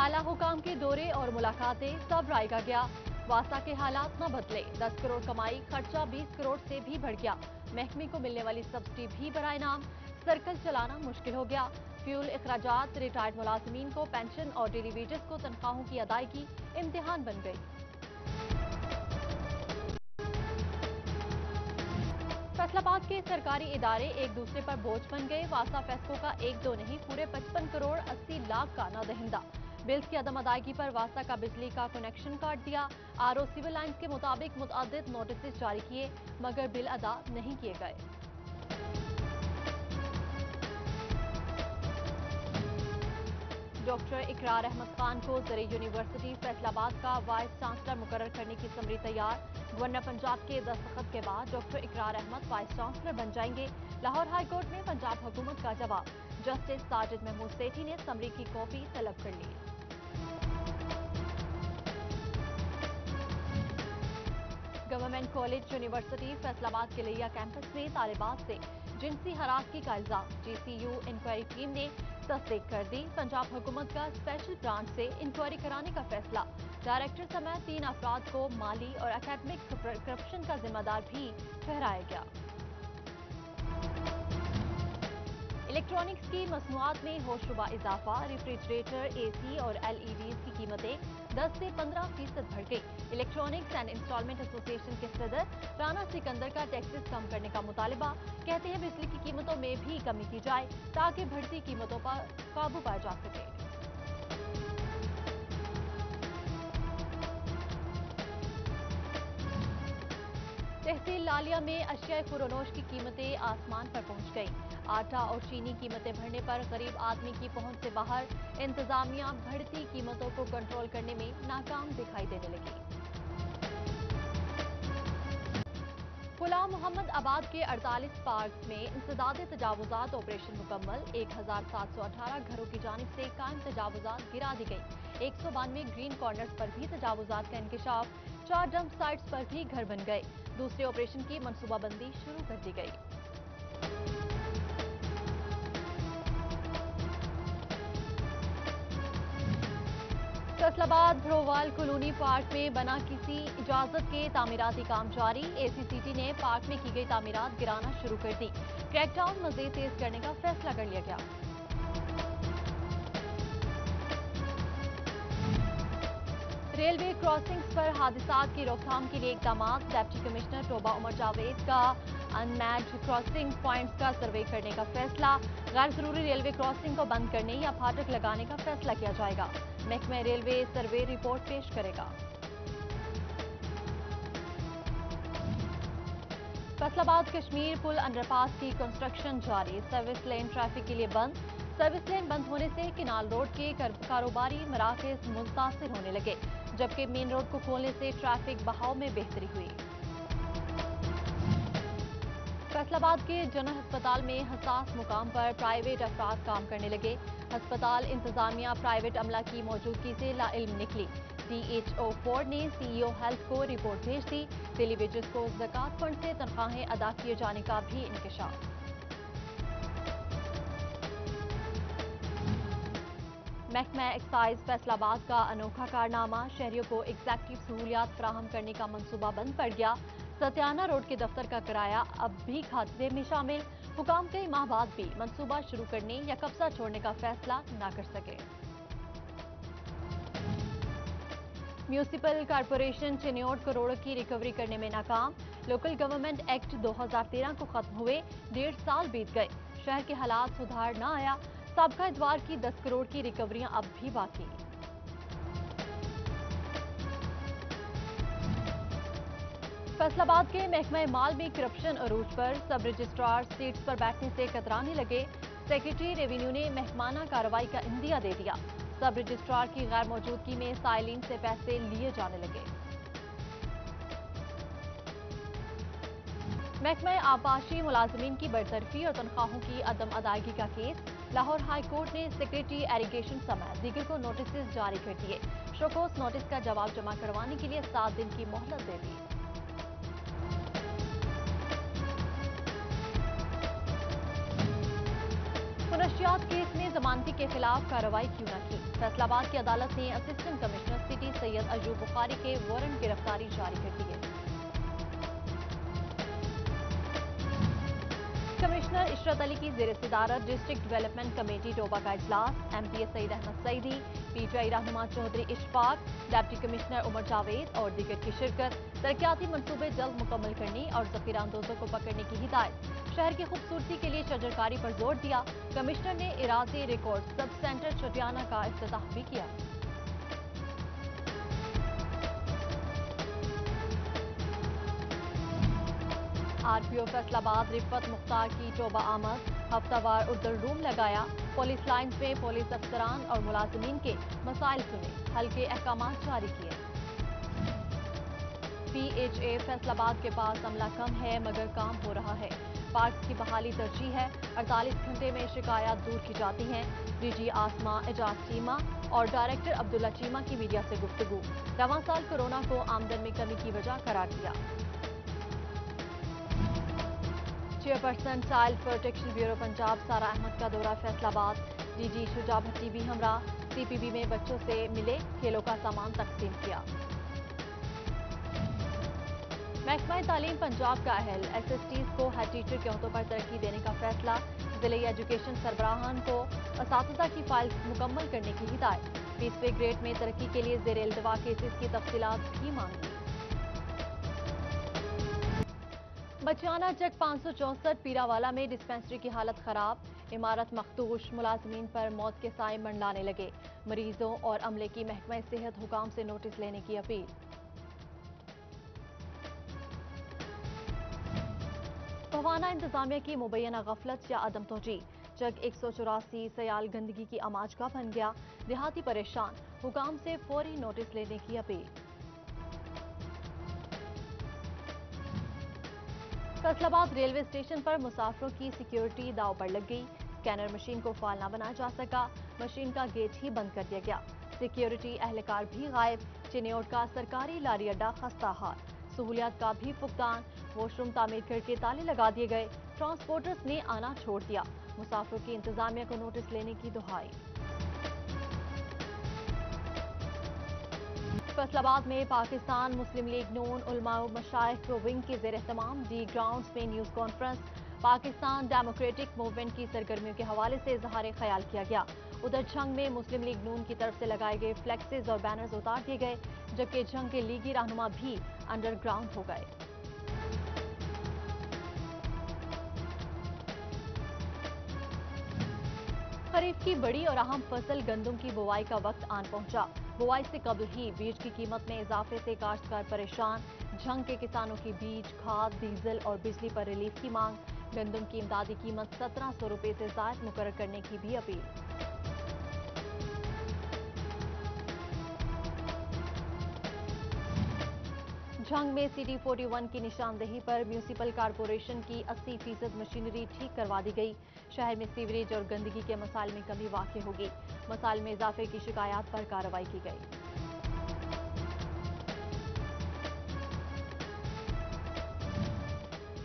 आला हुकाम के दौरे और मुलाकातें सब रायगा गया। वासा के हालात न बदले, 10 करोड़ कमाई, खर्चा 20 करोड़ से भी बढ़ गया। महकमे को मिलने वाली सब्सिडी भी बराए नाम, सर्कल चलाना मुश्किल हो गया। फ्यूल अखराजात, रिटायर्ड मुलाजमीन को पेंशन और डेली वेजेस को तनख्वाहों की अदायगी इम्तिहान बन गई। फैसलाबाद के सरकारी इदारे एक दूसरे पर बोझ बन गए। वासा फेस्को का एक दो नहीं, पूरे 55 करोड़ 80 लाख का नादहिंदा। बिल्स की अदम अदायगी पर वासा का बिजली का कनेक्शन काट दिया। आरओ सिविल लाइन्स के मुताबिक मुतअद्दिद नोटिस जारी किए, मगर बिल अदा नहीं किए गए। डॉक्टर इकरार अहमद खान को ज़रे यूनिवर्सिटी फैसलाबाद का वाइस चांसलर मुकर्रर करने की समरी तैयार। गवर्नर पंजाब के दस्तखत के बाद डॉक्टर इकरार अहमद वाइस चांसलर बन जाएंगे। लाहौर हाई कोर्ट में पंजाब हुकूमत का जवाब। जस्टिस साजिद महमूद सेठी ने समरी की कॉपी तलब कर ली। गवर्नमेंट कॉलेज यूनिवर्सिटी फैसलाबाद के लिया कैंपस में तालिबात से जिनसी हरासगी का इल्जाम। GCU इंक्वायरी टीम ने तस्दीक कर दी। पंजाब हुकूमत का स्पेशल ब्रांच से इंक्वायरी कराने का फैसला। डायरेक्टर समेत 3 अफराद को माली और एकेडमिक करप्शन का जिम्मेदार भी ठहराया गया। इलेक्ट्रॉनिक्स की मसनूआत में होशरुबा इजाफा। रेफ्रिजरेटर, AC और LEDs की कीमतें 10 से 15% बढ़ गई। इलेक्ट्रॉनिक्स एंड इंस्टॉलमेंट एसोसिएशन के सदर राना सिकंदर का टैक्सेस कम करने का मुतालबा। कहते हैं बिजली की कीमतों में भी कमी की जाए ताकि बढ़ती कीमतों पर काबू पाया जा सके। तहसील लालिया में अशिया खुरोनोश की कीमतें आसमान पर पहुंच गईं। आटा और चीनी कीमतें बढ़ने पर गरीब आदमी की पहुंच से बाहर। इंतजामिया बढ़ती कीमतों को कंट्रोल करने में नाकाम दिखाई देने लगी। गुलाम मोहम्मद आबाद के 48 पार्क में इंसदादे तजावुजात ऑपरेशन मुकम्मल। 1718 घरों की जानिब से कायम तजावुजात गिरा दी गई। 192 ग्रीन कॉर्नर्स पर भी तजावुजात का इंकशाफ। 4 डंप साइट्स पर भी घर बन गए। दूसरे ऑपरेशन की मनसूबाबंदी शुरू कर दी गई। फैसलाबाद भ्रोवाल कॉलोनी पार्क में बना किसी इजाजत के तामीराती काम जारी। ACCT ने पार्क में की गई तामीरात गिराना शुरू कर दी। क्रैकडाउन मजीद तेज करने का फैसला कर लिया गया। रेलवे क्रॉसिंग्स पर हादसात की रोकथाम के लिए इकदाम। डिप्टी कमिश्नर टोबा उमर जावेद का अनमैच्ड क्रॉसिंग पॉइंट्स का सर्वे करने का फैसला। गैर जरूरी रेलवे क्रॉसिंग को बंद करने या फाटक लगाने का फैसला किया जाएगा। महकमा रेलवे सर्वे रिपोर्ट पेश करेगा। फैसलाबाद कश्मीर पुल अंडरपास की कंस्ट्रक्शन जारी। सर्विस लेन ट्रैफिक के लिए बंद। सर्विस लेन बंद होने से किनाल रोड के कारोबारी मराकज मुतासिर होने लगे, जबकि मेन रोड को खोलने से ट्रैफिक बहाव में बेहतरी हुई। फैसलाबाद के जनरल अस्पताल में हसास मुकाम पर प्राइवेट अफराद काम करने लगे। अस्पताल इंतजामिया प्राइवेट अमला की मौजूदगी से लाइल्म निकली। DHO फोर्ड ने CEO हेल्थ को रिपोर्ट भेज दी। डेली वेजेस को ज़कात फंड से तनख्वाहें अदा किए जाने का भी इंकशाफ। महकमा एक्साइज फैसलाबाद का अनोखा कारनामा। शहरियों को एग्जैक्टिव सहूलियात फराहम करने का मंसूबा बंद पड़ गया। सत्याना रोड के दफ्तर का किराया अब भी खाते में शामिल। हुकाम कई माह बाद भी मंसूबा शुरू करने या कब्जा छोड़ने का फैसला न कर सके। म्यूनिसिपल कॉरपोरेशन चिन्योट करोड़ों की रिकवरी करने में नाकाम। लोकल गवर्नमेंट एक्ट 2013 को खत्म हुए 1.5 साल बीत गए। शहर के हालात सुधार न आया। साबका इतवार की 10 करोड़ की रिकवरियां अब भी बाकी। फैसलाबाद के महकमा माल में करप्शन अरूज पर। सब रजिस्ट्रार सीट्स पर बैठने से कतराने लगे। सेक्रेटरी रेवेन्यू ने महकमाना कार्रवाई का इंदिया दे दिया। सब रजिस्ट्रार की गैर मौजूदगी में साइलिन से पैसे लिए जाने लगे। महकमा आबाशी मुलाजमीन की बरतरफी और तनख्वाहों की अदम अदायगी का केस। लाहौर हाई कोर्ट ने सेक्रेटरी एरीगेशन समेत दीगर को नोटिस जारी कर दिए। शोकोस नोटिस का जवाब जमा करवाने के लिए 7 दिन की मोहलत दे दी। منشیات केस में जमानती के खिलाफ कार्रवाई क्यों न की। फैसलाबाद की अदालत ने assistant commissioner city Syed Ayub Bukhari के वारंट गिरफ्तारी जारी कर दिए। कमिश्नर इशरत अली की ज़ेर सदारत डिस्ट्रिक्ट डेवलपमेंट कमेटी डोबा का इजलास। एमपीए सईद अहमद सईदी, पीटीआई रहनुमा चौधरी इशफाक, डिप्टी कमिश्नर उमर जावेद और दीगर की शिरकत। तरक्याती मंसूबे जल्द मुकम्मल करने और जखीरा अंदोजों को पकड़ने की हिदायत। शहर की खूबसूरती के लिए शजरकारी पर जोर दिया। कमिश्नर ने इराजे रिकॉर्ड सब सेंटर चटियाना का इफ्तिताह भी किया। आरपीओ फैसलाबाद रिफत मुख्तार की टोबा आमद। हफ्तावार उर्दू रूम लगाया। पुलिस लाइन्स में पुलिस अफसरान और मुलाजमीन के मसाइल सुने, हल के अहकामात जारी किए। पीएचए फैसलाबाद के पास अमला कम है मगर काम हो रहा है। पार्क की बहाली तरजीह है। 48 घंटे में शिकायत दूर की जाती हैं। डीजी आसमा एजाज चीमा और डायरेक्टर अब्दुल्ला चीमा की मीडिया से गुफ्तगू। रवां साल कोरोना को आमदन में कमी की वजह करार दिया। Chairperson child protection bureau Punjab सारा अहमद का दौरा फैसलाबाद। डीजी शुजा भट्टी भी हमरा। सीपीबी में बच्चों से मिले, खेलों का सामान तकसीम किया। महकमा तालीम पंजाब का अहल एसएसटीज को हेड टीचर के ओहदों पर तरक्की देने का फैसला। जिले एजुकेशन सरबराहान को असातिज़ा की फाइल मुकम्मल करने की हिदायत। 20वें ग्रेड में तरक्की के लिए ज़ेर इल्तवा केसेस की तफसीलात भी मांगी। बचियाना चक 564 पीरावाला में डिस्पेंसरी की हालत खराब। इमारत मखदूश, मुलाजमीन पर मौत के साए मंडलाने लगे। मरीजों और अमले की महकमा सेहत हुकाम से नोटिस लेने की अपील। भवाना इंतजामिया की मुबैना गफलत या अदम तोजी। चक 184 सयाल गंदगी की आमाजगा बन गया। देहाती परेशान, हुकाम से फौरी नोटिस लेने की अपील। फैसलाबाद रेलवे स्टेशन पर मुसाफिरों की सिक्योरिटी दाव पर लग गई। स्कैनर मशीन को फाल न बनाया जा सका। मशीन का गेट ही बंद कर दिया गया। सिक्योरिटी एहलकार भी गायब। चिन्योट का सरकारी लारी अड्डा खस्ता हाल। सहूलियात का भी फुकदान। वॉशरूम तामीर करके ताले लगा दिए गए। ट्रांसपोर्टर्स ने आना छोड़ दिया। मुसाफिरों की इंतजामिया को नोटिस लेने की दुहाई। फैसलाबाद में पाकिस्तान मुस्लिम लीग नून उलमा व मशाइख विंग के ज़ेर एहतमाम डी ग्राउंड्स में news conference. Pakistan democratic movement की सरगर्मियों के हवाले से इजहार ख्याल किया गया। उधर झंग में मुस्लिम लीग नून की तरफ से लगाए गए फ्लेक्सेस और बैनर्स उतार दिए गए, जबकि झंग के लीगी रहनुमा भी अंडरग्राउंड हो गए। खरीफ की बड़ी और अहम फसल गंदम की बुवाई का वक्त आन पहुंचा। बुवाई से कबल ही बीज की कीमत में इजाफे से काश्तकार परेशान। झंग के किसानों की बीज, खाद, डीजल और बिजली पर रिलीफ की मांग। गंदम की इमदादी कीमत 1700 रुपए से जायद मुकर्रर करने की भी अपील। झंग में सिटी 41 की निशानदेही पर म्यूनिसिपल कारपोरेशन की 80% मशीनरी ठीक करवा दी गई। शहर में सीवरेज और गंदगी के मसाइल में कमी वाक़ई होगी। मसाइल में इजाफे की शिकायत पर कार्रवाई की गई।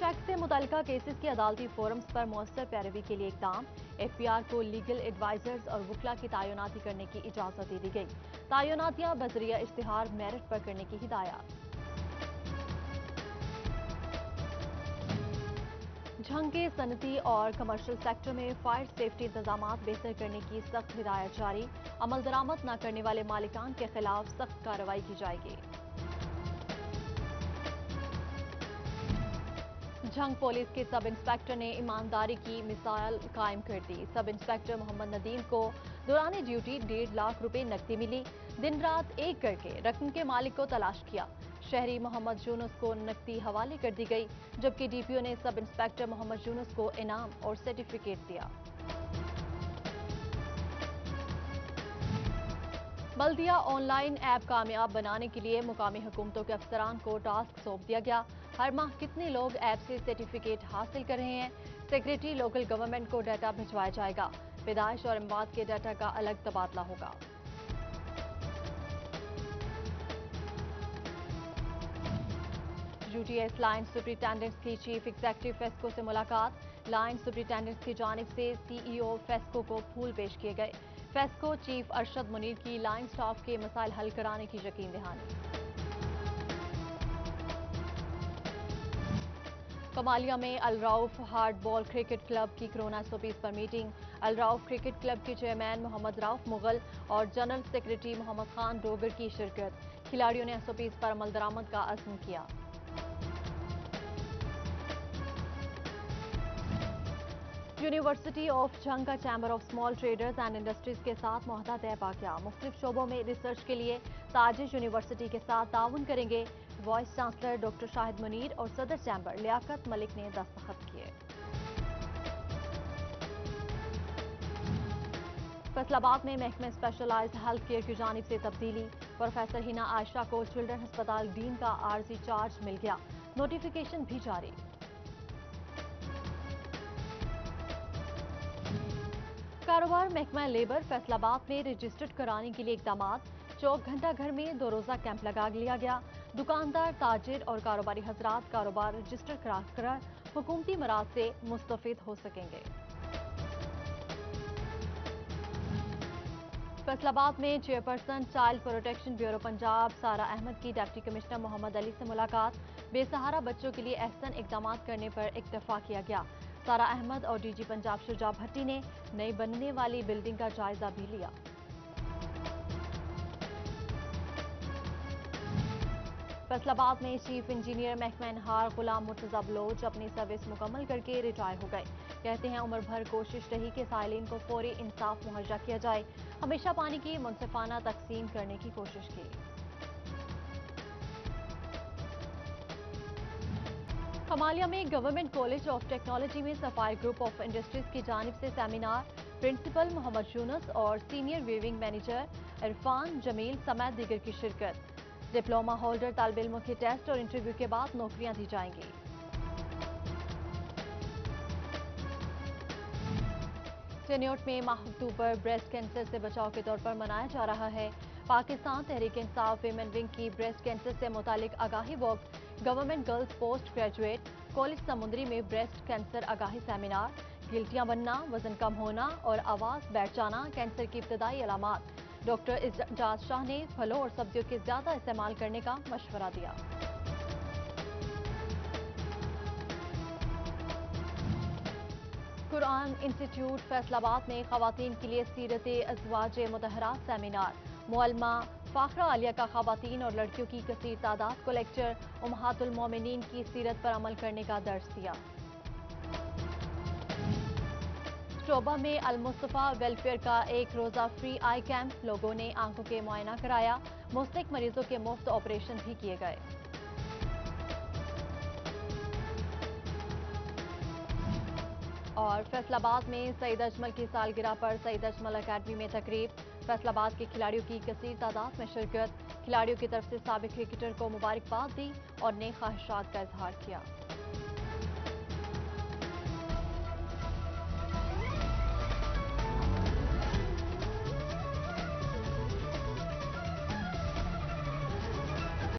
टैक्स से मुतल्लिका केसेस की अदालती फोरम्स पर मौसर पैरवी के लिए इकदाम। एफपीआर को लीगल एडवाइजर्स और वकला की तायुनाती करने की इजाजत दे दी गई। तायुनातियां बजरिया इश्तिहार मेरिट पर करने की हिदायत। झंग के सनती और कमर्शियल सेक्टर में फायर सेफ्टी इंतजाम बेहतर करने की सख्त हिदायत जारी। अमल दरामद न करने वाले मालिकान के खिलाफ सख्त कार्रवाई की जाएगी। झंग पुलिस के सब इंस्पेक्टर ने ईमानदारी की मिसाल कायम कर दी। सब इंस्पेक्टर मोहम्मद नदीम को दौरान ड्यूटी 1.5 लाख रुपए नकदी मिली। दिन रात एक करके रकम के मालिक को तलाश किया। शहरी मोहम्मद यूनुस को नकदी हवाले कर दी गई, जबकि डीपीओ ने सब इंस्पेक्टर मोहम्मद यूनुस को इनाम और सर्टिफिकेट दिया। बल्दिया ऑनलाइन ऐप कामयाब बनाने के लिए मुकामी हुकूमतों के अफसरान को टास्क सौंप दिया गया। हर माह कितने लोग ऐप से सर्टिफिकेट हासिल कर रहे हैं, सेक्रेटरी लोकल गवर्नमेंट को डाटा भिजवाया जाएगा। पैदाइश और अमवात के डाटा का अलग तबादला होगा। यूटीएस लाइन सुपरिटेंडेंट्स की चीफ एग्जीक्यूटिव फेस्को से मुलाकात। लाइन सुपरिटेंडेंट्स की जानिब से सीईओ फेस्को को फूल पेश किए गए। फेस्को चीफ अरशद मुनीर की लाइन स्टाफ के मसाइल हल कराने की यकीन दहानी। कमालिया में अलराउफ हार्ड बॉल क्रिकेट क्लब की कोरोना SOPs पर मीटिंग। अलराउफ क्रिकेट क्लब के चेयरमैन मोहम्मद राउफ मुगल और जनरल सेक्रेटरी मोहम्मद खान डोगर की शिरकत। खिलाड़ियों ने SOPs पर अमल दरामद का अज़्म किया। यूनिवर्सिटी ऑफ झंग का chamber of small traders and industries के साथ मुआहदा तय पा गया। मुख्तलिफ शोबों में रिसर्च के लिए ताजिश यूनिवर्सिटी के साथ ताउन करेंगे। Vice chancellor doctor Shahid Munir और सदर चैम्बर लियाकत मलिक ने दस्तखत किए। फैसलाबाद में महकमे स्पेशलाइज्ड हेल्थ केयर की जानिब से तब्दीली। प्रोफेसर हिना आयशा को चिल्ड्रन अस्पताल डीन का आर्जी चार्ज मिल गया। नोटिफिकेशन भी जारी। कारोबार महकमा लेबर फैसलाबाद में रजिस्टर्ड कराने के लिए इकदाम। चौक घंटा घर में 2 रोज़ा कैंप लगा लिया गया। दुकानदार, ताजिर और कारोबारी हजरात कारोबार रजिस्टर कराकर हुकूमती मराद से मुस्तफिद हो सकेंगे। फैसलाबाद में chairperson child protection bureau Punjab सारा अहमद की डिप्टी कमिश्नर मोहम्मद अली से मुलाकात। बेसहारा बच्चों के लिए अहसन इकदाम करने पर इत्तफाक किया गया। सारा अहमद और DG पंजाब शुजा भट्टी ने नई बनने वाली बिल्डिंग का जायजा भी लिया। फैसलाबाद में चीफ इंजीनियर महकमा इनहार गुलाम मुर्तजा बलोच अपनी सर्विस मुकम्मल करके रिटायर हो गए। कहते हैं उम्र भर कोशिश रही कि साइलिन को फौरी इंसाफ मुहैया किया जाए। हमेशा पानी की मुनसिफाना तकसीम करने की कोशिश की। कमालिया में गवर्नमेंट कॉलेज ऑफ टेक्नोलॉजी में सफायर ग्रुप ऑफ इंडस्ट्रीज की जानिब से सेमिनार। प्रिंसिपल मोहम्मद यूनुस और senior weaving manager Irfan Jameel समेत दीगर की शिरकत। डिप्लोमा होल्डर तालिब इल्मों के टेस्ट और इंटरव्यू के बाद नौकरियां दी जाएंगी। टेन्योट में माह अक्टूबर ब्रेस्ट कैंसर से बचाव के तौर पर मनाया जा रहा है। पाकिस्तान तहरीक इंसाफ विमेन विंग की ब्रेस्ट कैंसर से मुतालिक आगाही walk, government girls post graduate college Samundri में ब्रेस्ट कैंसर आगाही सेमिनार। गिल्टियां बनना, वजन कम होना और आवाज बैठ जाना कैंसर की इब्तदाई अलामात। डॉक्टर इजाज शाह ने फलों और सब्जियों के ज्यादा इस्तेमाल करने का मशवरा दिया। कुरान इंस्टीट्यूट फैसलाबाद में खवातीन के लिए सीरत अज़वाज मुतहरात सेमिनार। मुअल्लिमा फाखरा आलिया का खवातीन और लड़कियों की कसीर तादाद को लेक्चर। उम्महातुल मोमिनीन की सीरत पर अमल करने का दर्स दिया। शोबा में अल मुस्तफा वेलफेयर का एक रोजा फ्री आई कैंप। लोगों ने आंखों के मुआयना कराया। मुस्तक मरीजों के मुफ्त ऑपरेशन भी किए गए। और फैसलाबाद में सईद अजमल की सालगिरह पर सईद अजमल अकेडमी में तकरीब। फैसलाबाद के खिलाड़ियों की कसीर तादाद में शिरकत। खिलाड़ियों की तरफ से साबिक क्रिकेटर को मुबारकबाद दी और नेक ख्वाहिशात का इजहार किया।